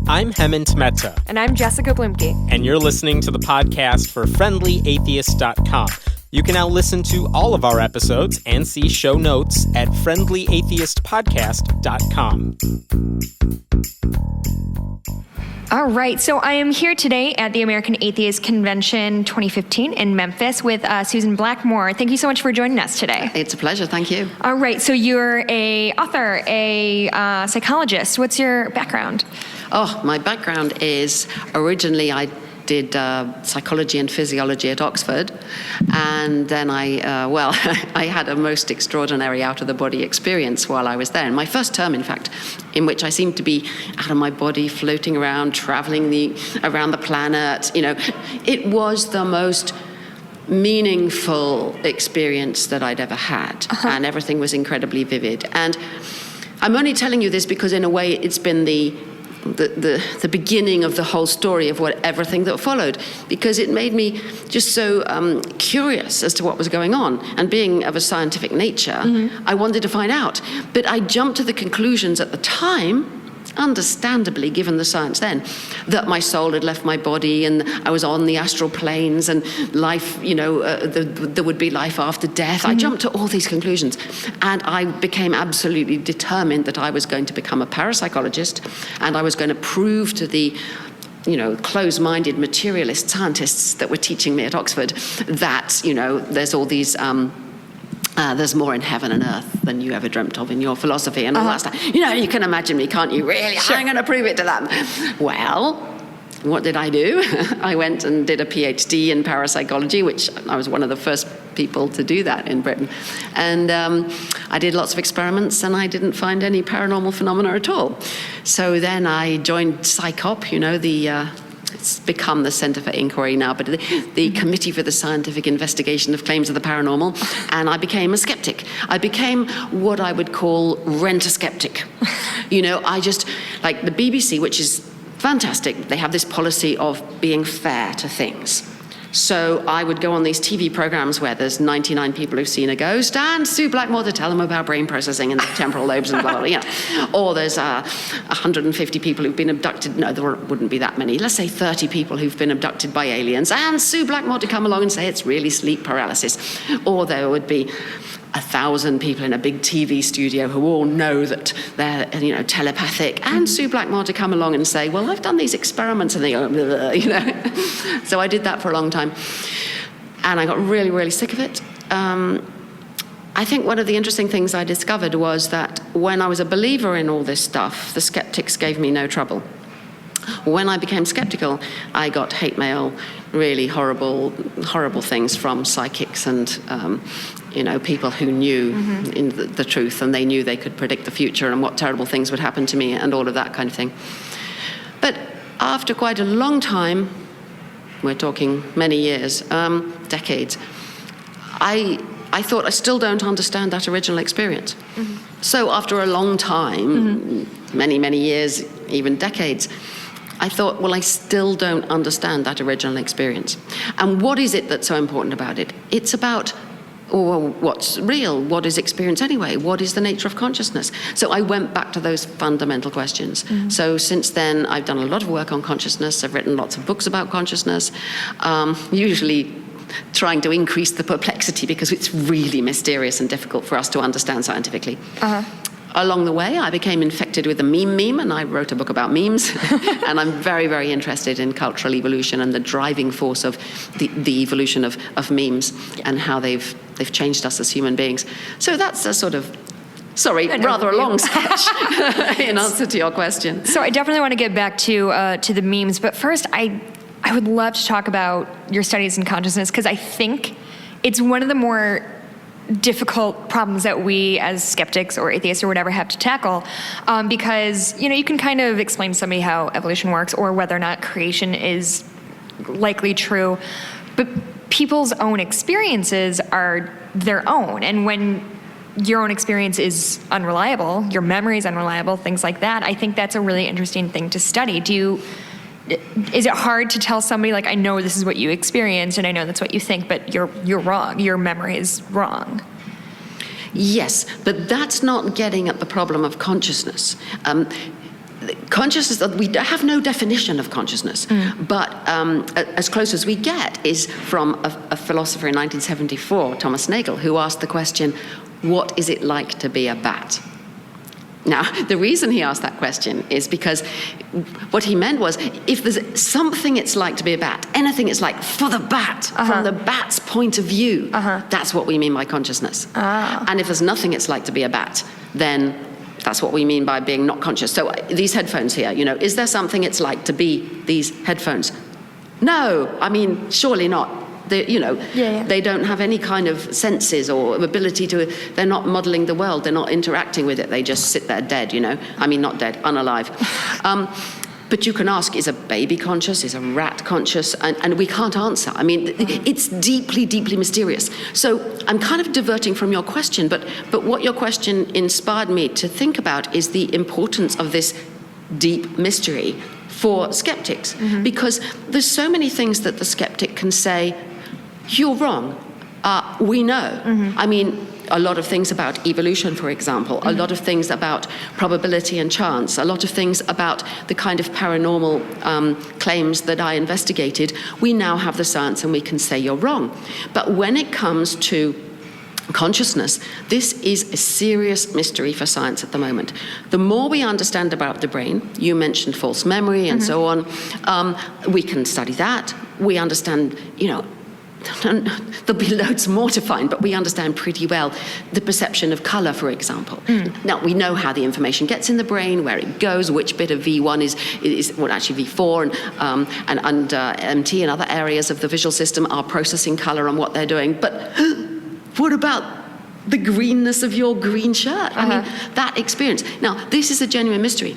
I'm Hemant Mehta. And I'm Jessica Bluemke. And you're listening to the podcast for FriendlyAtheist.com. You can now listen to all of our episodes and see show notes at FriendlyAtheistPodcast.com. All right, so I am here today at the American Atheist Convention 2015 in Memphis with Susan Blackmore. Thank you so much for joining us today. It's a pleasure, thank you. All right, so you're a author, a psychologist. What's your background? Oh, my background is originally I did psychology and physiology at Oxford, and then I had a most extraordinary out-of-the-body experience while I was there. In my first term, in fact, in which I seemed to be out of my body, floating around, traveling around the planet. You know, it was the most meaningful experience that I'd ever had, and everything was incredibly vivid. And I'm only telling you this because, in a way, it's been the beginning of the whole story of everything that followed, because it made me just so curious as to what was going on. And being of a scientific nature, I wanted to find out. But I jumped to the conclusions at the time, understandably, given the science then, that my soul had left my body and I was on the astral planes and life, there would be life after death. I jumped to all these conclusions, and I became absolutely determined that I was going to become a parapsychologist, and I was going to prove to the closed-minded materialist scientists that were teaching me at Oxford that, there's all these there's more in heaven and earth than you ever dreamt of in your philosophy and all that stuff. You can imagine me, can't you? Really? Sure. I'm going to prove it to them. Well, what did I do? I went and did a PhD in parapsychology, which I was one of the first people to do that in Britain. And I did lots of experiments, and I didn't find any paranormal phenomena at all. So then I joined PsyCop, it's become the Center for Inquiry now, but the Committee for the Scientific Investigation of Claims of the Paranormal, and I became a skeptic. I became what I would call rent-a-skeptic. I just, like the BBC, which is fantastic, they have this policy of being fair to things. So I would go on these TV programs where there's 99 people who've seen a ghost and Sue Blackmore to tell them about brain processing and the temporal lobes and blah, blah, blah. Or there's 150 people who've been abducted. No, there wouldn't be that many. Let's say 30 people who've been abducted by aliens, and Sue Blackmore to come along and say it's really sleep paralysis. Or there would be 1,000 people in a big TV studio who all know that they're, telepathic, and Sue Blackmore to come along and say, well, I've done these experiments, and they go, blah, blah, So I did that for a long time, and I got really, really sick of it. I think one of the interesting things I discovered was that when I was a believer in all this stuff, the skeptics gave me no trouble. When I became skeptical, I got hate mail, really horrible things from psychics and people who knew in the truth, and they knew they could predict the future and what terrible things would happen to me and all of that kind of thing. But after quite a long time, we're talking many years, decades, I thought I still don't understand that original experience. So after a long time, many, many years, even decades, I thought, well, I still don't understand that original experience. And what is it that's so important about it? It's about, well, what's real? What is experience anyway? What is the nature of consciousness? So I went back to those fundamental questions. So since then, I've done a lot of work on consciousness. I've written lots of books about consciousness, usually trying to increase the perplexity because it's really mysterious and difficult for us to understand scientifically. Along the way, I became infected with the meme, and I wrote a book about memes. And I'm very, very interested in cultural evolution and the driving force of the evolution of memes and how they've changed us as human beings. So that's a sort of, rather a long sketch in answer to your question. So I definitely want to get back to the memes, but first I would love to talk about your studies in consciousness, because I think it's one of the more difficult problems that we as skeptics or atheists or whatever have to tackle, because you can kind of explain to somebody how evolution works or whether or not creation is likely true, but people's own experiences are their own, and when your own experience is unreliable, your memory is unreliable, things like that, I think that's a really interesting thing to study. Is it hard to tell somebody, like, I know this is what you experienced and I know that's what you think, but you're wrong, your memory is wrong? Yes, but that's not getting at the problem of consciousness. consciousness, we have no definition of consciousness, but as close as we get is from a philosopher in 1974, Thomas Nagel, who asked the question, what is it like to be a bat? Now, the reason he asked that question is because what he meant was, if there's something it's like to be a bat, anything it's like for the bat, from the bat's point of view, that's what we mean by consciousness. And if there's nothing it's like to be a bat, then that's what we mean by being not conscious. So these headphones here, is there something it's like to be these headphones? No, I mean, surely not. They don't have any kind of senses or ability they're not modeling the world, they're not interacting with it, they just sit there dead, I mean, not dead, unalive. But you can ask, is a baby conscious, is a rat conscious? And we can't answer. I mean, it's deeply, deeply mysterious. So I'm kind of diverting from your question, but what your question inspired me to think about is the importance of this deep mystery for skeptics. Because there's so many things that the skeptic can say, you're wrong. We know. I mean, a lot of things about evolution, for example, a lot of things about probability and chance, a lot of things about the kind of paranormal claims that I investigated. We now have the science and we can say you're wrong. But when it comes to consciousness, this is a serious mystery for science at the moment. The more we understand about the brain, you mentioned false memory and so on, we can study that. We understand, there'll be loads more to find, but we understand pretty well the perception of color, for example. Now, we know how the information gets in the brain, where it goes, which bit of V1 is well, actually V4, and MT and other areas of the visual system are processing color and what they're doing. But what about the greenness of your green shirt? I mean, that experience. Now, this is a genuine mystery.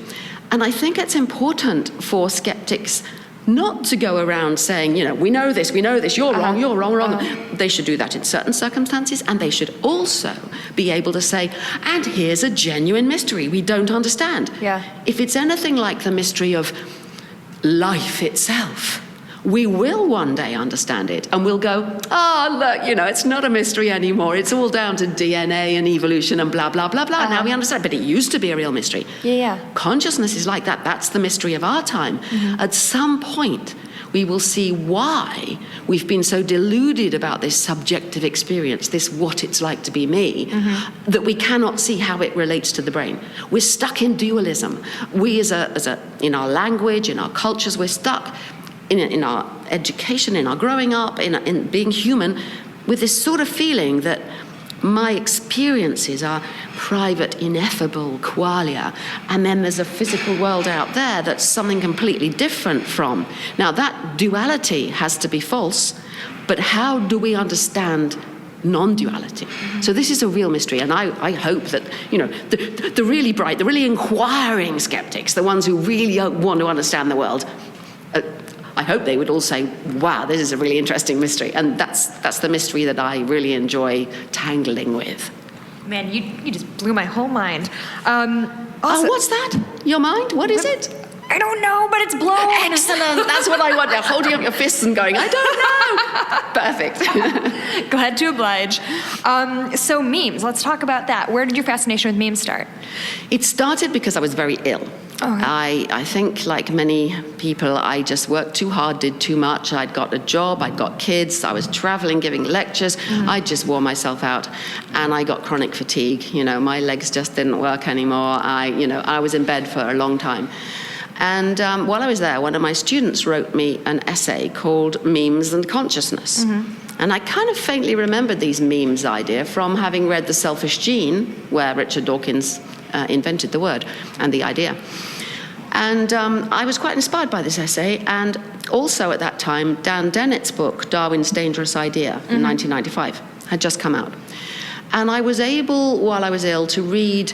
And I think it's important for skeptics not to go around saying, we know this, you're wrong, you're wrong. They should do that in certain circumstances, and they should also be able to say, and here's a genuine mystery we don't understand. If it's anything like the mystery of life itself, we will one day understand it, and we'll go, look, it's not a mystery anymore. It's all down to DNA and evolution and blah, blah, blah, blah. Now we understand, but it used to be a real mystery. Consciousness is like that. That's the mystery of our time. At some point, we will see why we've been so deluded about this subjective experience, this what it's like to be me, that we cannot see how it relates to the brain. We're stuck in dualism. We in our language, in our cultures, we're stuck in our education, in our growing up, in being human, with this sort of feeling that my experiences are private, ineffable qualia, and then there's a physical world out there that's something completely different from. Now, that duality has to be false, but how do we understand non-duality? So this is a real mystery, and I hope that, the really bright, the really inquiring skeptics, the ones who really want to understand the world, I hope they would all say, wow, this is a really interesting mystery. And that's the mystery that I really enjoy tangling with. Man, you just blew my whole mind. What's that? Your mind? What is it? I don't know, but it's blown. Excellent. That's what I want. Now, holding up your fists and going, I don't know. Perfect. Glad to oblige. So memes, let's talk about that. Where did your fascination with memes start? It started because I was very ill. I think, like many people, I just worked too hard, did too much. I'd got a job, I'd got kids, I was traveling, giving lectures. I just wore myself out, and I got chronic fatigue. My legs just didn't work anymore. I was in bed for a long time. And while I was there, one of my students wrote me an essay called Memes and Consciousness. And I kind of faintly remembered these memes idea from having read The Selfish Gene, where Richard Dawkins invented the word and the idea. And I was quite inspired by this essay, and also at that time, Dan Dennett's book, Darwin's Dangerous Idea, in 1995, had just come out. And I was able, while I was ill, to read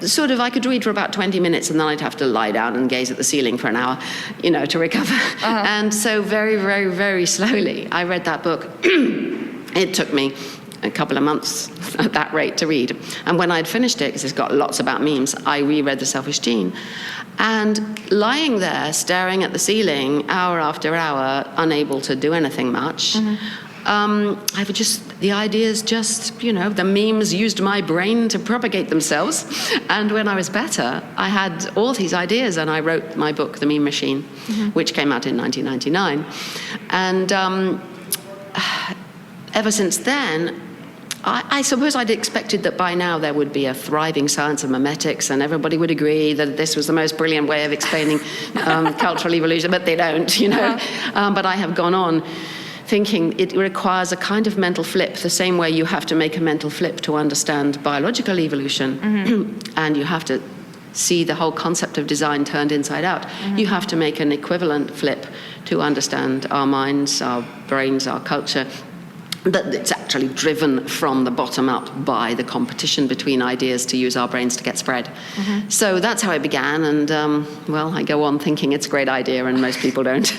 I could read for about 20 minutes, and then I'd have to lie down and gaze at the ceiling for an hour, to recover. And so very, very, very slowly, I read that book. It took me a couple of months at that rate to read. And when I'd finished it, because it's got lots about memes, I reread The Selfish Gene. And lying there, staring at the ceiling, hour after hour, unable to do anything much, the ideas just, the memes used my brain to propagate themselves. And when I was better, I had all these ideas, and I wrote my book, The Meme Machine, which came out in 1999. And ever since then, I suppose I'd expected that by now there would be a thriving science of memetics, and everybody would agree that this was the most brilliant way of explaining cultural evolution, but they don't, But I have gone on thinking it requires a kind of mental flip, the same way you have to make a mental flip to understand biological evolution, and you have to see the whole concept of design turned inside out. You have to make an equivalent flip to understand our minds, our brains, our culture, that it's actually driven from the bottom up by the competition between ideas to use our brains to get spread. So that's how it began, and I go on thinking it's a great idea, and most people don't.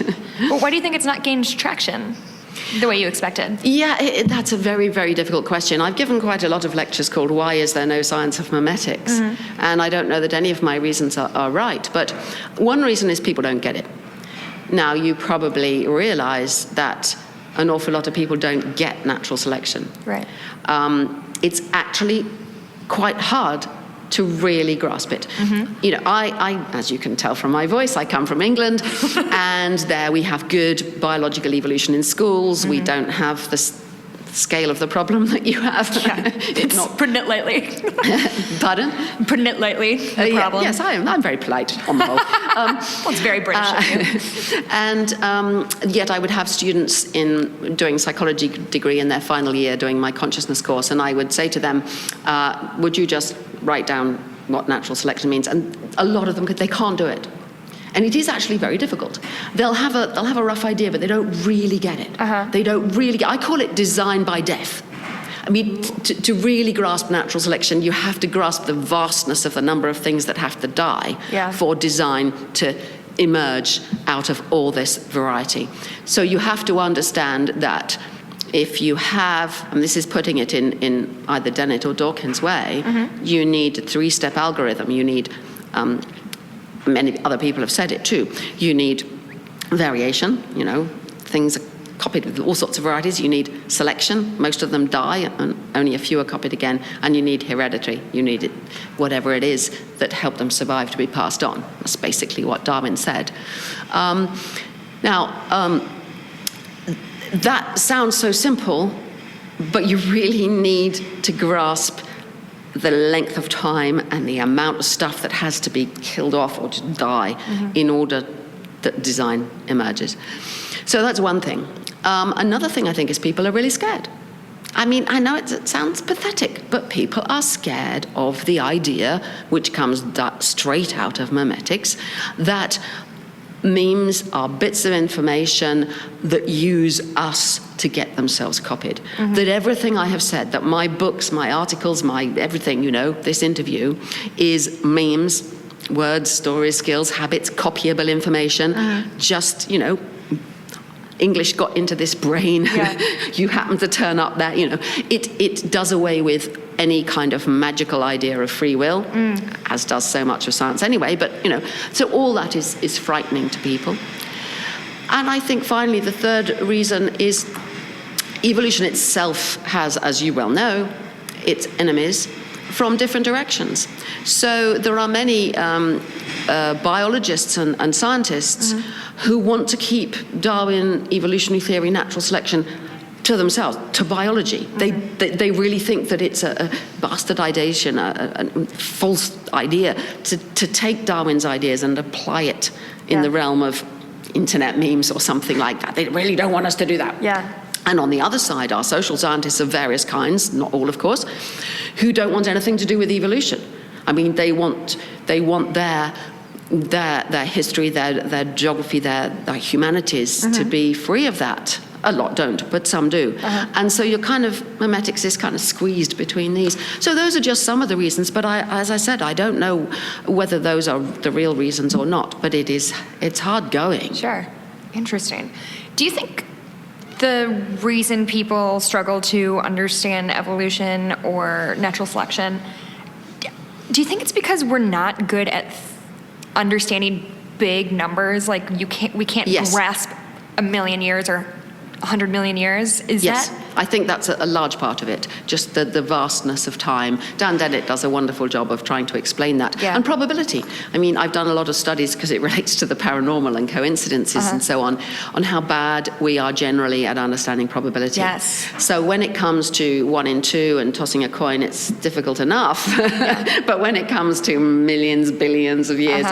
Well, why do you think it's not gained traction the way you expected? Yeah, that's a very, very difficult question. I've given quite a lot of lectures called Why Is There No Science of Memetics? And I don't know that any of my reasons are right, but one reason is people don't get it. Now, you probably realize that an awful lot of people don't get natural selection. Right. It's actually quite hard to really grasp it. I, as you can tell from my voice, I come from England, and there we have good biological evolution in schools. We don't have the scale of the problem that you have. Yeah. It's not putting it lightly. Pardon? Putting it lightly, the problem. Yes, I am. I'm very polite on the whole. Well, it's very British of you. And yet I would have students doing psychology degree in their final year doing my consciousness course, and I would say to them, would you just write down what natural selection means? And a lot of them, they can't do it. And it is actually very difficult. They'll have a rough idea, but they don't really get it. They don't really I call it design by death. I mean, to really grasp natural selection, you have to grasp the vastness of the number of things that have to die for design to emerge out of all this variety. So you have to understand that if you have, and this is putting it in either Dennett or Dawkins' way, you need a three-step algorithm. You need, many other people have said it too, you need variation, things are copied with all sorts of varieties. You need selection, most of them die, and only a few are copied again, and you need heredity. You need whatever it is that helped them survive to be passed on. That's basically what Darwin said. That sounds so simple, but you really need to grasp the length of time and the amount of stuff that has to be killed off or just die in order that design emerges. So that's one thing. Another thing I think is people are really scared. I mean, I know it sounds pathetic, but people are scared of the idea, which comes straight out of memetics, that memes are bits of information that use us to get themselves copied. That everything I have said, that my books, my articles, my everything, this interview, is memes, words, stories, skills, habits, copyable information, just, English got into this brain, you happen to turn up there, it does away with any kind of magical idea of free will, as does so much of science anyway, but, so all that is frightening to people. And I think finally the third reason is evolution itself has, as you well know, its enemies from different directions. So there are many biologists and scientists who want to keep Darwin, evolutionary theory, natural selection to themselves, to biology. They really think that it's a bastardization, a false idea to take Darwin's ideas and apply it in the realm of internet memes or something like that. They really don't want us to do that. And on the other side are social scientists of various kinds, not all of course, who don't want anything to do with evolution. I mean, they want their history, their geography, their humanities to be free of that. A lot don't, but some do. And so your kind of memetics is kind of squeezed between these. So those are just some of the reasons, but as I said, I don't know whether those are the real reasons or not, but it's hard going. Sure. Interesting. Do you think the reason people struggle to understand evolution or natural selection, do you think it's because we're not good at understanding big numbers? Like we can't grasp a million years or 100 million years. Is yes, that? I think that's a large part of it, just the vastness of time. Dan Dennett does a wonderful job of trying to explain that. Yeah. And probability. I mean, I've done a lot of studies because it relates to the paranormal and coincidences and so on how bad we are generally at understanding probability. Yes. So when it comes to 1 in 2 and tossing a coin, it's difficult enough. But when it comes to millions, billions of years,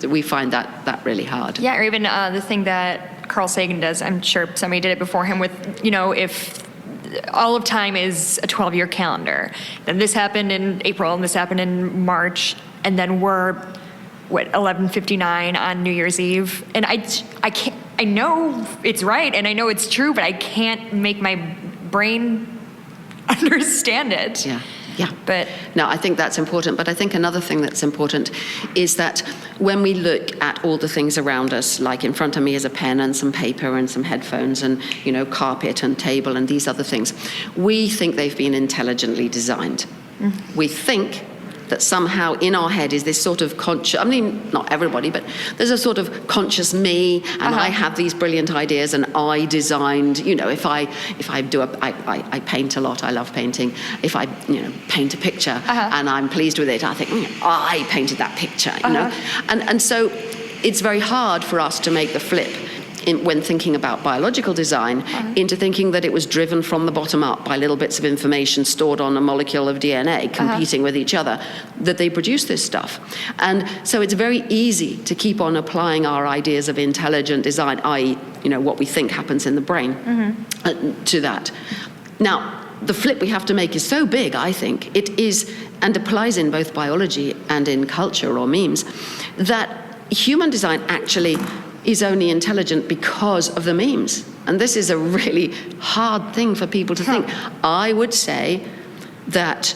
we find that really hard. Yeah, or even the thing that Carl Sagan does, I'm sure somebody did it before him with, if all of time is a 12-year calendar, then this happened in April and this happened in March, and then we're, 11:59 on New Year's Eve, and I can't, I know it's right and I know it's true, but I can't make my brain understand it. Yeah. But no, I think that's important. But I think another thing that's important is that when we look at all the things around us, like in front of me is a pen and some paper and some headphones and, carpet and table and these other things, we think they've been intelligently designed. Mm-hmm. We think that somehow in our head is this sort of conscious, I mean, not everybody, but there's a sort of conscious me, and I have these brilliant ideas, and I designed, if I I paint a lot, I love painting. If I, paint a picture and I'm pleased with it, I think, I painted that picture, And so it's very hard for us to make the flip when thinking about biological design into thinking that it was driven from the bottom up by little bits of information stored on a molecule of DNA competing with each other, that they produce this stuff. And so it's very easy to keep on applying our ideas of intelligent design, i.e., what we think happens in the brain, to that. Now, the flip we have to make is so big, I think, it is, and applies in both biology and in culture or memes, that human design actually is only intelligent because of the memes. And this is a really hard thing for people to think. I would say that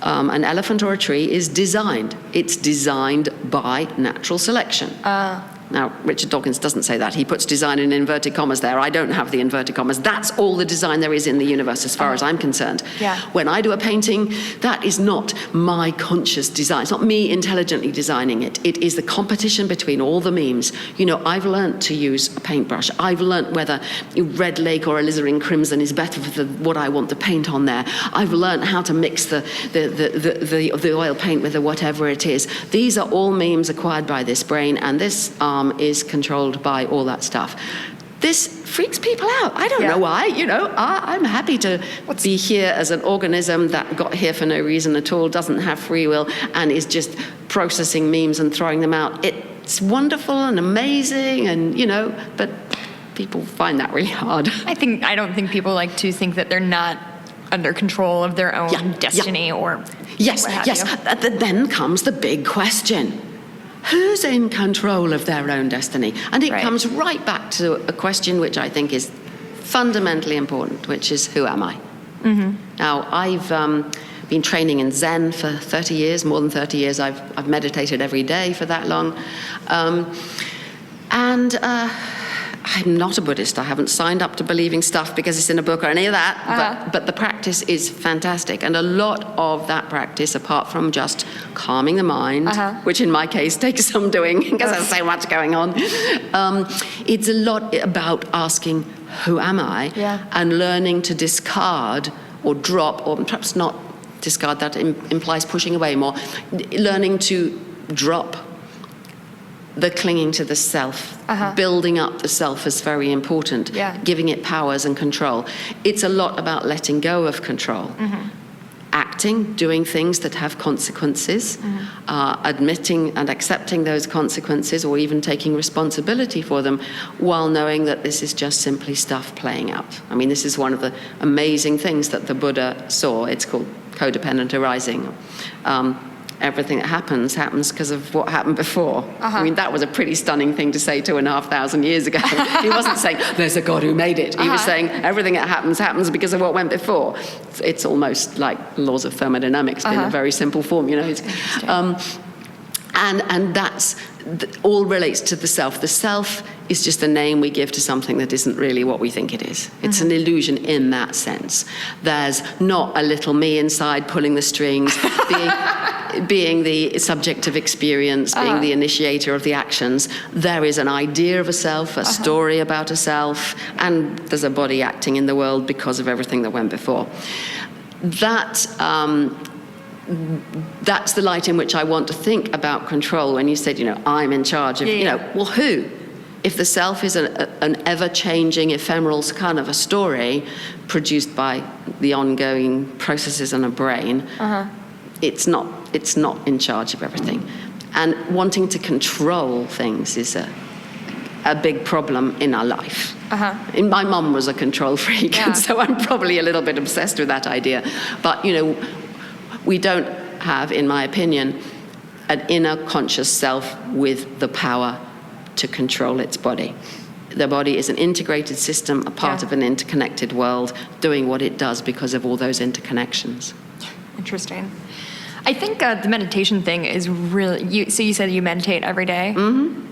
an elephant or a tree is designed. It's designed by natural selection. Now, Richard Dawkins doesn't say that. He puts design in inverted commas there. I don't have the inverted commas. That's all the design there is in the universe as far as I'm concerned. Yeah. When I do a painting, that is not my conscious design. It's not me intelligently designing it. It is the competition between all the memes. I've learned to use a paintbrush. I've learned whether red lake or alizarin crimson is better for what I want to paint on there. I've learned how to mix the oil paint with the whatever it is. These are all memes acquired by this brain, and this is controlled by all that stuff. This freaks people out. I don't know why. I'm happy to be here as an organism that got here for no reason at all, doesn't have free will, and is just processing memes and throwing them out. It's wonderful and amazing, and but people find that really hard. I don't think people like to think that they're not under control of their own destiny or yes. You. Then comes the big question. Who's in control of their own destiny? And it comes right back to a question which I think is fundamentally important, which is, who am I? Mm-hmm. Now, I've been training in Zen for 30 years, more than 30 years. I've meditated every day for that long. I'm not a Buddhist. I haven't signed up to believing stuff because it's in a book or any of that, but the practice is fantastic. And a lot of that practice, apart from just calming the mind, which in my case takes some doing because there's so much going on, it's a lot about asking, who am I? And learning to discard or drop, or perhaps not discard, that implies pushing away more, learning to drop the clinging to the self, building up the self is very important, giving it powers and control. It's a lot about letting go of control. Acting, doing things that have consequences, admitting and accepting those consequences, or even taking responsibility for them, while knowing that this is just simply stuff playing out. I mean, this is one of the amazing things that the Buddha saw. It's called codependent arising. Everything that happens because of what happened before. I mean, that was a pretty stunning thing to say 2,500 years ago. He wasn't saying, there's a God who made it. He was saying, everything that happens because of what went before. It's almost like laws of thermodynamics in a very simple form, And that's all relates to the self. The self is just a name we give to something that isn't really what we think it is. It's an illusion in that sense. There's not a little me inside pulling the strings. being the subject of experience, being the initiator of the actions, there is an idea of a self, a story about a self, and there's a body acting in the world because of everything that went before. That's the light in which I want to think about control. When you said, I'm in charge of, well, who? If the self is an ever-changing, ephemeral kind of a story produced by the ongoing processes in a brain, it's not in charge of everything. And wanting to control things is a big problem in our life. And my mum was a control freak, and so I'm probably a little bit obsessed with that idea. But, we don't have, in my opinion, an inner conscious self with the power to control its body. The body is an integrated system, a part of an interconnected world, doing what it does because of all those interconnections. Interesting. I think the meditation thing is really, so you said you meditate every day? Mm-hmm.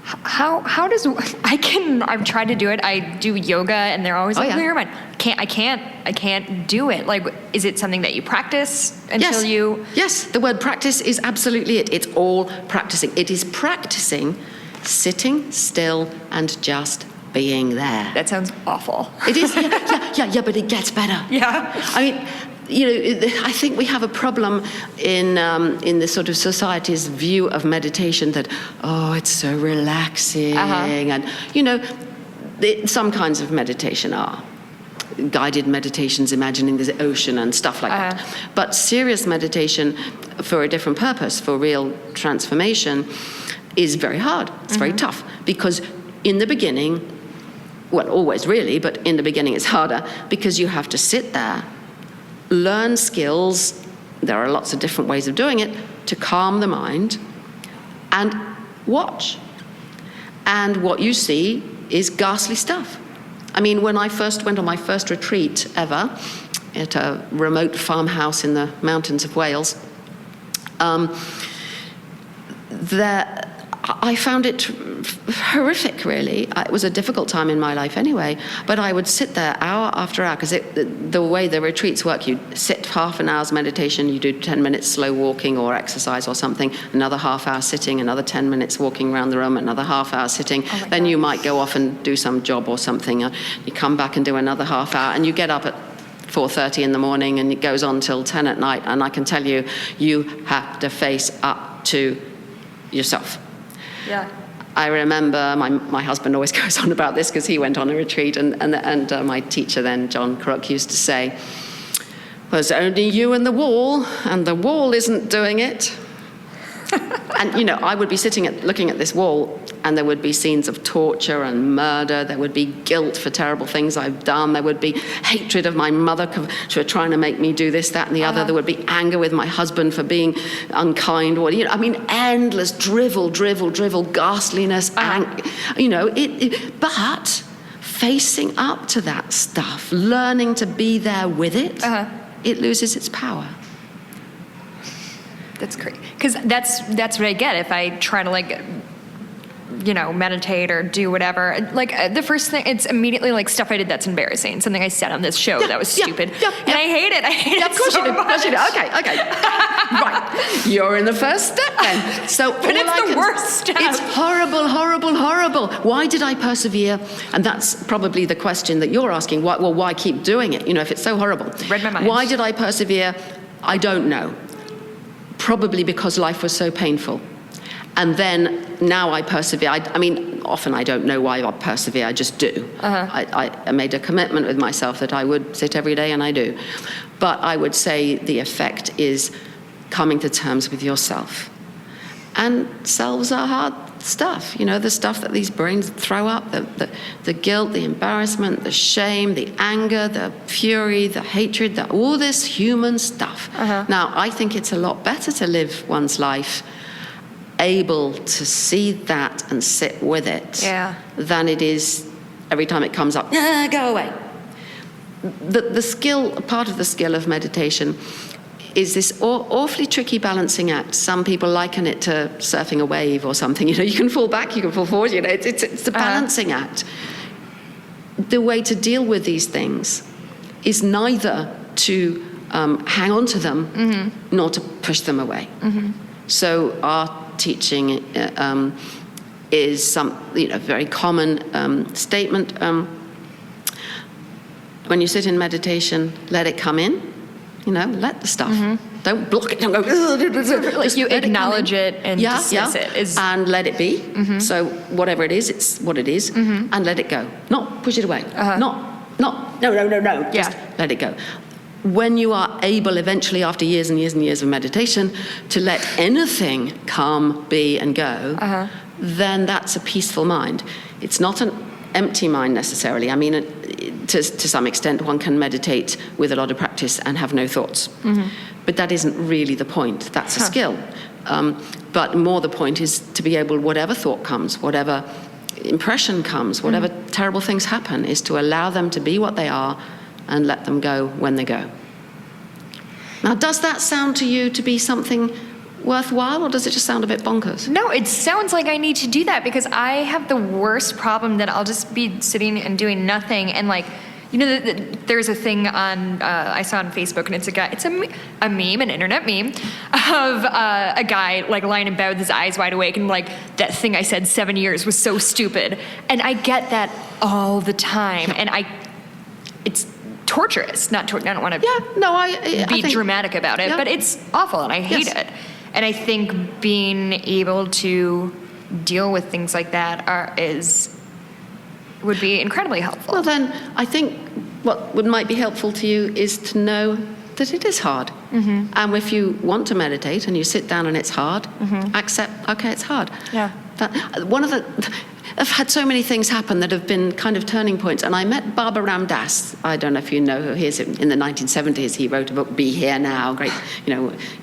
How does, I've tried to do it. I do yoga and they're always like, clear your mind. I can't do it. Like, is it something that you practice until you? Yes, the word practice is absolutely it. It's all practicing. It is practicing sitting still and just being there. That sounds awful. It is, yeah, but it gets better. Yeah. I mean, I think we have a problem in the sort of society's view of meditation that, it's so relaxing. And, some kinds of meditation are guided meditations, imagining the ocean and stuff like that. But serious meditation for a different purpose, for real transformation, is very hard. It's very tough. Because in the beginning, well, always really, but in the beginning it's harder because you have to sit there, learn skills, there are lots of different ways of doing it, to calm the mind and watch. And what you see is ghastly stuff. I mean, when I first went on my first retreat ever at a remote farmhouse in the mountains of Wales, I found it horrific, really. It was a difficult time in my life anyway, but I would sit there hour after hour, because the way the retreats work, you sit half an hour's meditation, you do 10 minutes slow walking or exercise or something, another half hour sitting, another 10 minutes walking around the room, another half hour sitting, then you might go off and do some job or something, you come back and do another half hour, and you get up at 4:30 in the morning, and it goes on till 10 at night, and I can tell you, you have to face up to yourself. Yeah. I remember my husband always goes on about this because he went on a retreat, and my teacher then, John Crook, used to say, "There's only you and the wall isn't doing it." And I would be looking at this wall, and there would be scenes of torture and murder. There would be guilt for terrible things I've done. There would be hatred of my mother for trying to make me do this, that, and the other. There would be anger with my husband for being unkind. Or, endless drivel, ghastliness. But facing up to that stuff, learning to be there with it, it loses its power. That's great. Because that's what I get if I try to meditate or do whatever. The first thing, it's immediately stuff I did that's embarrassing. Something I said on this show that was stupid. And I hate it. Of course you do. Okay. Right. You're in the first step then. But it's the worst step. It's horrible. Why did I persevere? And that's probably the question that you're asking. Why keep doing it? If it's so horrible. Read my mind. Why did I persevere? I don't know. Probably because life was so painful. And then now I persevere. Often I don't know why I persevere, I just do. I made a commitment with myself that I would sit every day, and I do. But I would say the effect is coming to terms with yourself. And selves are hard stuff, the stuff that these brains throw up, the guilt, the embarrassment, the shame, the anger, the fury, the hatred, all this human stuff. Now, I think it's a lot better to live one's life able to see that and sit with it than it is every time it comes up, go away. The skill, part of the skill of meditation is this awfully tricky balancing act. Some people liken it to surfing a wave or something. You can fall back, you can fall forward. It's a balancing act. The way to deal with these things is neither to hang on to them, not to push them away. So our teaching is some very common statement. When you sit in meditation, let it come in. Let the stuff. Don't block it. Don't go. Like you acknowledge it and dismiss it. And let it be. So whatever it is, it's what it is, and let it go. Not push it away. No. Just let it go. When you are able, eventually, after years and years and years of meditation, to let anything come, be, and go, then that's a peaceful mind. It's not an empty mind necessarily. I mean, to some extent, one can meditate with a lot of practice and have no thoughts. But that isn't really the point. That's a skill. But more the point is to be able, whatever thought comes, whatever impression comes, whatever terrible things happen, is to allow them to be what they are and let them go when they go. Now, does that sound to you to be something worthwhile, or does it just sound a bit bonkers? No, it sounds like I need to do that, because I have the worst problem that I'll just be sitting and doing nothing, and there's a thing on I saw on Facebook, and it's a guy, it's a meme, an internet meme of a guy lying in bed with his eyes wide awake, and that thing I said 7 years was so stupid, and I get that all the time, and it's torturous. I don't want to be dramatic about it, but it's awful, and I hate it. And I think being able to deal with things like that would be incredibly helpful. Well, then, I think what might be helpful to you is to know that it is hard. And if you want to meditate and you sit down and it's hard, accept, okay, it's hard. Yeah. I've had so many things happen that have been kind of turning points. And I met Baba Ram Das. I don't know if you know who he is. In the 1970s, he wrote a book, Be Here Now. Great,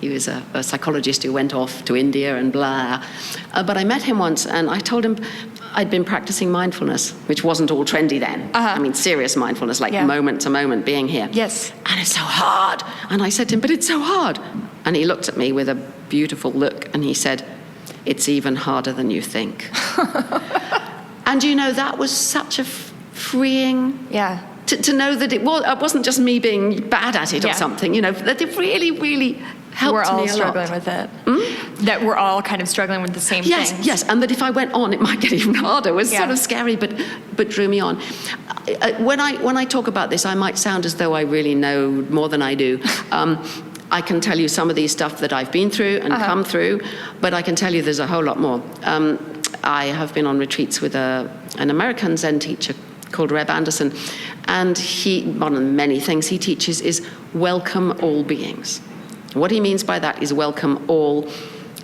he was a psychologist who went off to India and blah. But I met him once, and I told him I'd been practicing mindfulness, which wasn't all trendy then. I mean, serious mindfulness, moment to moment, being here. Yes. And it's so hard. And I said to him, but it's so hard. And he looked at me with a beautiful look, and he said, it's even harder than you think. And that was such a freeing... Yeah. To know that it wasn't just me being bad at it or something, that it really, really helped me a lot. We're all struggling with it. That we're all kind of struggling with the same things. Yes, and that if I went on, it might get even harder. It was sort of scary, but drew me on. When I talk about this, I might sound as though I really know more than I do. I can tell you some of these stuff that I've been through and come through, but I can tell you there's a whole lot more. I have been on retreats with an American Zen teacher called Reb Anderson, and one of the many things he teaches is welcome all beings. What he means by that is welcome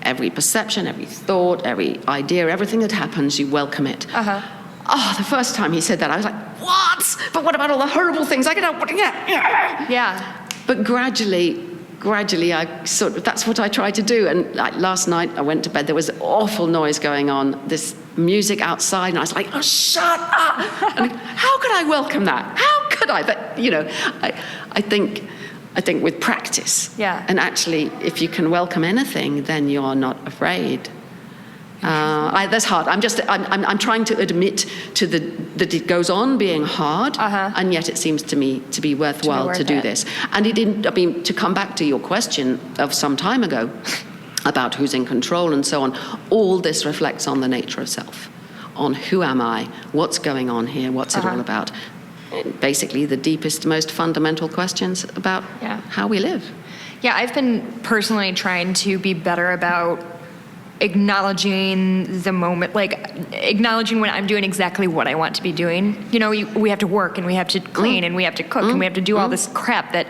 every perception, every thought, every idea, everything that happens, you welcome it. The first time he said that, I was like, what? But what about all the horrible things? Yeah. But gradually, that's what I tried to do. And last night, I went to bed, there was awful noise going on, this music outside, and I was like, oh, shut up! And how could I welcome that? How could I? But, I think with practice, and actually, if you can welcome anything, then you're not afraid. That's hard. I'm trying to admit that it goes on being hard, and yet it seems to me to be worthwhile to do this. And to come back to your question of some time ago about who's in control and so on, all this reflects on the nature of self, on who am I, what's going on here, what's it all about. Basically, the deepest, most fundamental questions about how we live. Yeah, I've been personally trying to be better about acknowledging the moment, acknowledging when I'm doing exactly what I want to be doing. We have to work, and we have to clean, and we have to cook, and we have to do all this crap that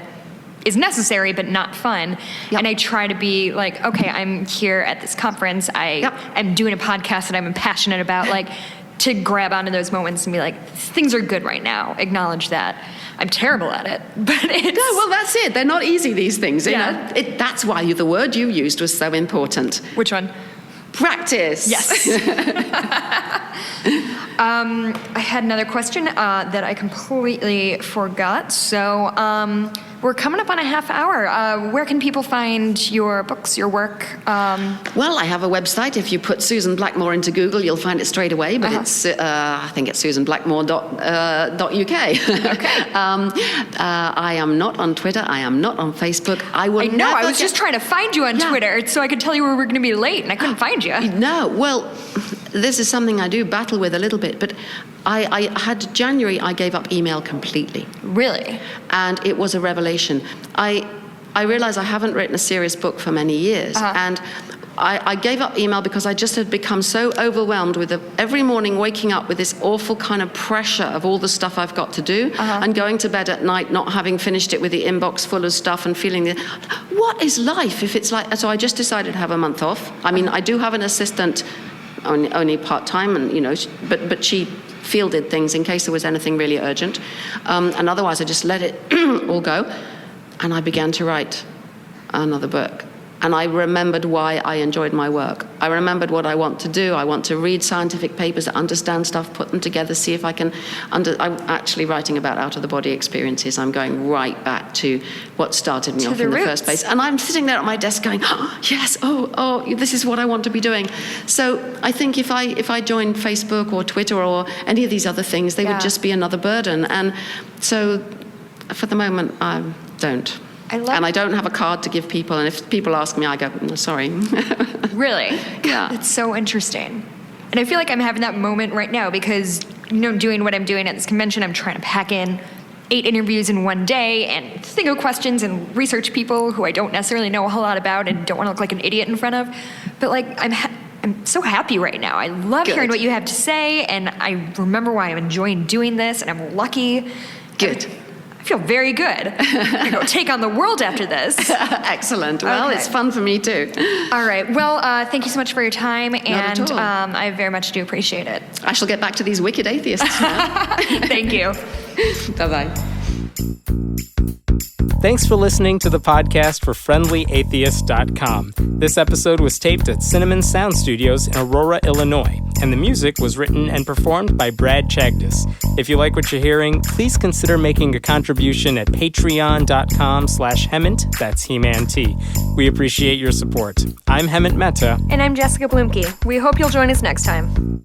is necessary but not fun. And I try to be okay, I'm here at this conference, I'm doing a podcast that I'm passionate about, to grab onto those moments and be things are good right now, acknowledge that. I'm terrible at it, but it's... No, well, that's it. They're not easy, these things. That's why the word you used was so important. Which one? Practice. Yes. I had another question that I completely forgot. So we're coming up on a half hour. Where can people find your books, your work? Well, I have a website. If you put Susan Blackmore into Google, you'll find it straight away. But it's, I think it's susanblackmore.uk. Okay. I am not on Twitter. I am not on Facebook. I was just trying to find you on Twitter so I could tell you we were going to be late, and I couldn't find you. No, well, this is something I do battle with a little bit, but I had January, I gave up email completely. Really? And it was a revelation. I realized I haven't written a serious book for many years, and I gave up email because I just had become so overwhelmed with every morning waking up with this awful kind of pressure of all the stuff I've got to do, and going to bed at night not having finished it with the inbox full of stuff and feeling what is life if it's like. So I just decided to have a month off. I mean, I do have an assistant, only part-time, and but she fielded things in case there was anything really urgent, and otherwise I just let it all go, and I began to write another book. And I remembered why I enjoyed my work. I remembered what I want to do. I want to read scientific papers, understand stuff, put them together, see if I can. I'm actually writing about out-of-the-body experiences. I'm going right back to what started me off in the first place. And I'm sitting there at my desk going, oh, yes, this is what I want to be doing. So I think if I joined Facebook or Twitter or any of these other things, they would just be another burden. And so for the moment, I don't. And I don't have a card to give people, and if people ask me, I go, no, sorry. Really? Yeah. That's so interesting. And I feel like I'm having that moment right now because, doing what I'm doing at this convention, I'm trying to pack in 8 interviews in one day and think of questions and research people who I don't necessarily know a whole lot about and don't want to look like an idiot in front of. But I'm so happy right now. I love hearing what you have to say, and I remember why I'm enjoying doing this, and I'm lucky. Good. I feel very good. I'm going to go take on the world after this. Excellent. Well, It's fun for me too. All right. Well, thank you so much for your time, and Not at all. I very much do appreciate it. I shall get back to these wicked atheists now. Thank you. Bye-bye. Thanks for listening to the podcast for FriendlyAtheist.com. This episode was taped at Cinnamon Sound Studios in Aurora, Illinois, and the music was written and performed by Brad Chagdis. If you like what you're hearing, please consider making a contribution at patreon.com/Hemant, that's He-Man T. We appreciate your support. I'm Hemant Mehta. And I'm Jessica Blumke. We hope you'll join us next time.